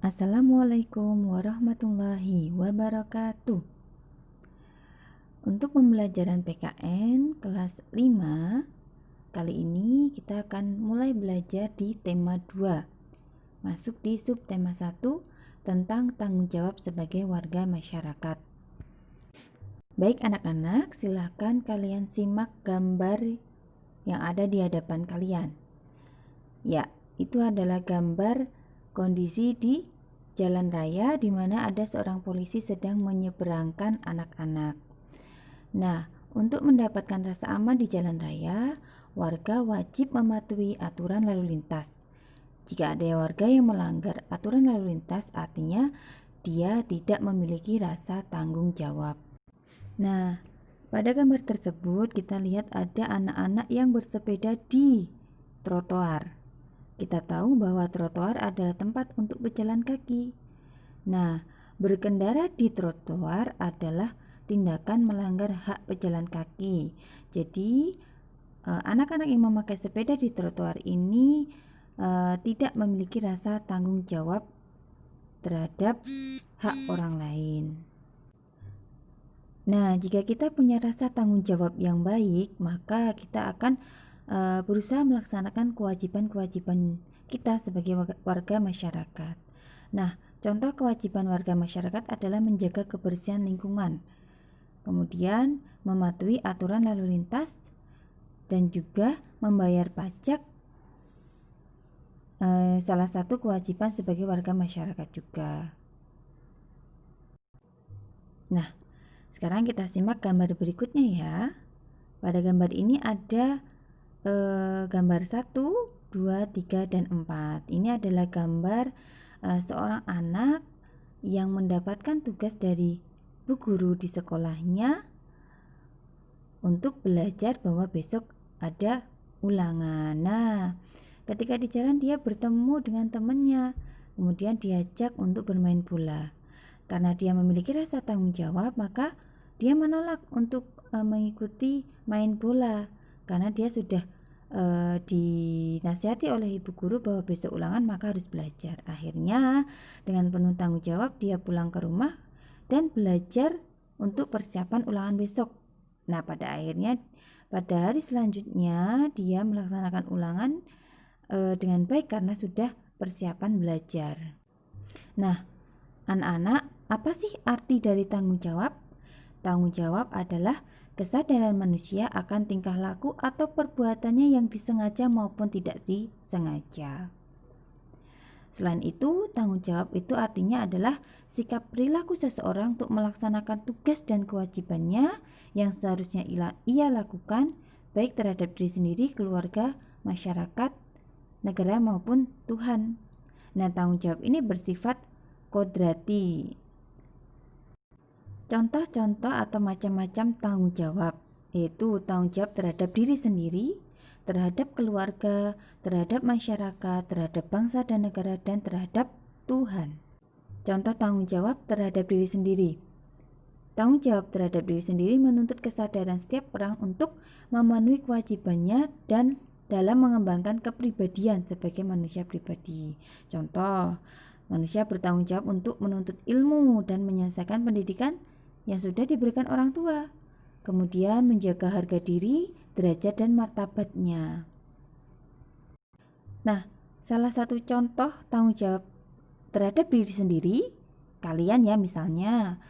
Assalamualaikum warahmatullahi wabarakatuh. Untuk pembelajaran PKN kelas 5, kali ini kita akan mulai belajar di tema 2. Masuk di subtema 1 tentang tanggung jawab sebagai warga masyarakat. Baik anak-anak, silahkan kalian simak gambar yang ada di hadapan kalian. Ya, itu adalah gambar kondisi di jalan raya di mana ada seorang polisi sedang menyeberangkan anak-anak. Nah, untuk mendapatkan rasa aman di jalan raya, warga wajib mematuhi aturan lalu lintas. Jika ada warga yang melanggar aturan lalu lintas, artinya dia tidak memiliki rasa tanggung jawab. Nah, pada gambar tersebut kita lihat ada anak-anak yang bersepeda di trotoar. Kita tahu bahwa trotoar adalah tempat untuk berjalan kaki. Nah, berkendara di trotoar adalah tindakan melanggar hak pejalan kaki. Jadi, anak-anak yang memakai sepeda di trotoar ini tidak memiliki rasa tanggung jawab terhadap hak orang lain. Nah, jika kita punya rasa tanggung jawab yang baik, maka kita akan berusaha melaksanakan kewajiban-kewajiban kita sebagai warga masyarakat. Nah, contoh kewajiban warga masyarakat adalah menjaga kebersihan lingkungan, kemudian mematuhi aturan lalu lintas, dan juga membayar pajak. Salah satu kewajiban sebagai warga masyarakat juga. Nah, sekarang kita simak gambar berikutnya ya. Pada gambar ini ada gambar 1, 2, 3, dan 4. Ini adalah gambar seorang anak yang mendapatkan tugas dari bu guru di sekolahnya untuk belajar bahwa besok ada ulangan. Nah, ketika di jalan dia bertemu dengan temannya, kemudian diajak untuk bermain bola. Karena dia memiliki rasa tanggung jawab, maka dia menolak untuk mengikuti main bola karena dia sudah dinasihati oleh ibu guru bahwa besok ulangan maka harus belajar. Akhirnya dengan penuh tanggung jawab dia pulang ke rumah dan belajar untuk persiapan ulangan besok. Nah, pada akhirnya pada hari selanjutnya dia melaksanakan ulangan dengan baik karena sudah persiapan belajar. Nah, anak-anak, apa sih arti dari tanggung jawab? Tanggung jawab adalah kesadaran manusia akan tingkah laku atau perbuatannya yang disengaja maupun tidak disengaja. Selain itu, tanggung jawab itu artinya adalah sikap perilaku seseorang untuk melaksanakan tugas dan kewajibannya yang seharusnya ia lakukan baik terhadap diri sendiri, keluarga, masyarakat, negara maupun Tuhan. Nah, tanggung jawab ini bersifat kodrati. Contoh-contoh atau macam-macam tanggung jawab, yaitu tanggung jawab terhadap diri sendiri, terhadap keluarga, terhadap masyarakat, terhadap bangsa dan negara, dan terhadap Tuhan. Contoh tanggung jawab terhadap diri sendiri. Tanggung jawab terhadap diri sendiri menuntut kesadaran setiap orang untuk memenuhi kewajibannya dan dalam mengembangkan kepribadian sebagai manusia pribadi. Contoh, manusia bertanggung jawab untuk menuntut ilmu dan menyelesaikan pendidikan yang sudah diberikan orang tua, kemudian menjaga harga diri, derajat dan martabatnya. Nah, salah satu contoh tanggung jawab terhadap diri sendiri, kalian ya misalnya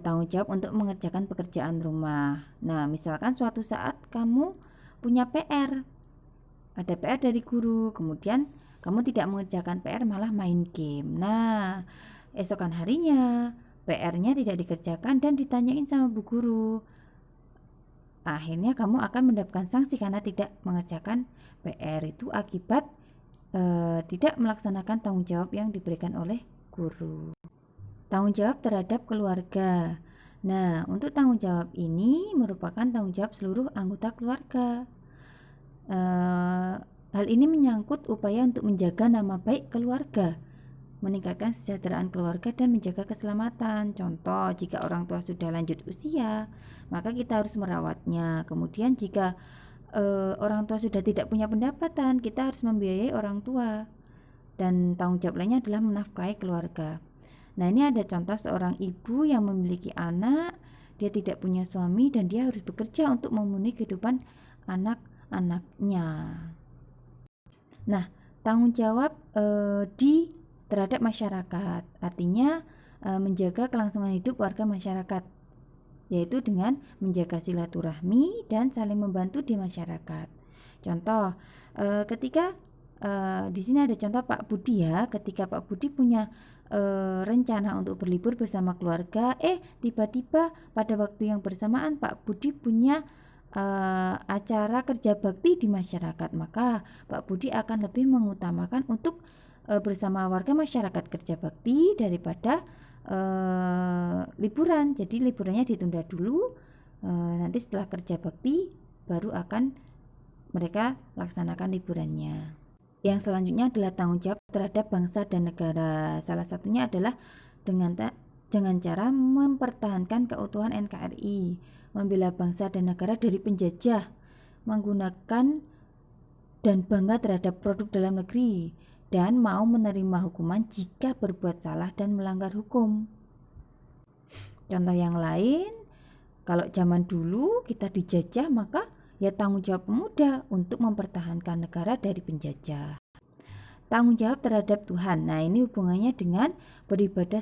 tanggung jawab untuk mengerjakan pekerjaan rumah. Nah, misalkan suatu saat kamu punya PR, ada PR dari guru, kemudian kamu tidak mengerjakan PR malah main game. Nah, esokan harinya PR-nya tidak dikerjakan dan ditanyain sama bu guru. Akhirnya kamu akan mendapatkan sanksi karena tidak mengerjakan PR itu akibat tidak melaksanakan tanggung jawab yang diberikan oleh guru. Tanggung jawab terhadap keluarga. Nah, untuk tanggung jawab ini merupakan tanggung jawab seluruh anggota keluarga. Hal ini menyangkut upaya untuk menjaga nama baik keluarga, meningkatkan kesejahteraan keluarga dan menjaga keselamatan. Contoh, jika orang tua sudah lanjut usia, maka kita harus merawatnya. Kemudian jika orang tua sudah tidak punya pendapatan, kita harus membiayai orang tua. dan tanggung jawab lainnya adalah menafkahi keluarga. Nah, ini ada contoh seorang ibu yang memiliki anak, dia tidak punya suami dan dia harus bekerja untuk memenuhi kehidupan anak-anaknya. Nah, tanggung jawab terhadap masyarakat, artinya menjaga kelangsungan hidup warga masyarakat, yaitu dengan menjaga silaturahmi dan saling membantu di masyarakat. Contoh, ketika di sini ada contoh Pak Budi ya, ketika Pak Budi punya rencana untuk berlibur bersama keluarga, tiba-tiba pada waktu yang bersamaan Pak Budi punya acara kerja bakti di masyarakat, maka Pak Budi akan lebih mengutamakan untuk bersama warga masyarakat kerja bakti daripada liburan. Jadi liburannya ditunda dulu, nanti setelah kerja bakti baru akan mereka laksanakan liburannya. Yang selanjutnya adalah tanggung jawab terhadap bangsa dan negara. Salah satunya adalah dengan cara mempertahankan keutuhan NKRI, membela bangsa dan negara dari penjajah, menggunakan dan bangga terhadap produk dalam negeri, dan mau menerima hukuman jika berbuat salah dan melanggar hukum. Contoh yang lain, kalau zaman dulu kita dijajah, maka ya tanggung jawab pemuda untuk mempertahankan negara dari penjajah. Tanggung jawab terhadap Tuhan. Nah, ini hubungannya dengan beribadah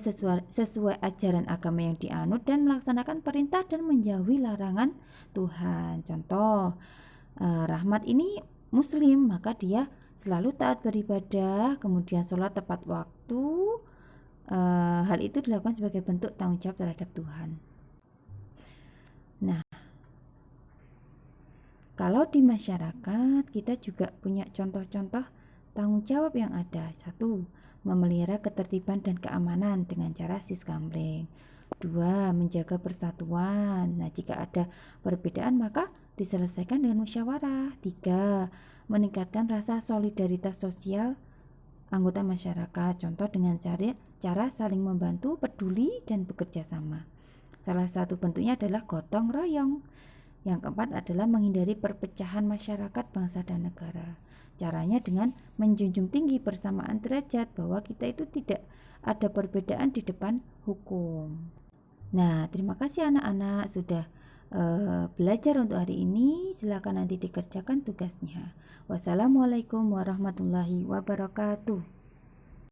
sesuai ajaran agama yang dianut dan melaksanakan perintah dan menjauhi larangan Tuhan. Contoh, Rahmat ini Muslim, maka dia selalu taat beribadah, kemudian sholat tepat waktu. Hal itu dilakukan sebagai bentuk tanggung jawab terhadap Tuhan. Nah, kalau di masyarakat kita juga punya contoh-contoh tanggung jawab yang ada. 1. Memelihara ketertiban dan keamanan dengan cara siskamling. 2. Menjaga persatuan. Nah, jika ada perbedaan maka diselesaikan dengan musyawarah. 3. Meningkatkan rasa solidaritas sosial anggota masyarakat. Contoh dengan cara saling membantu, peduli, dan bekerja sama. Salah satu bentuknya adalah gotong royong. Yang keempat adalah menghindari perpecahan masyarakat, bangsa, dan negara. Caranya dengan menjunjung tinggi persamaan derajat, bahwa kita itu tidak ada perbedaan di depan hukum. Nah, terima kasih anak-anak sudah belajar untuk hari ini. Silakan nanti dikerjakan tugasnya. Wassalamualaikum warahmatullahi wabarakatuh.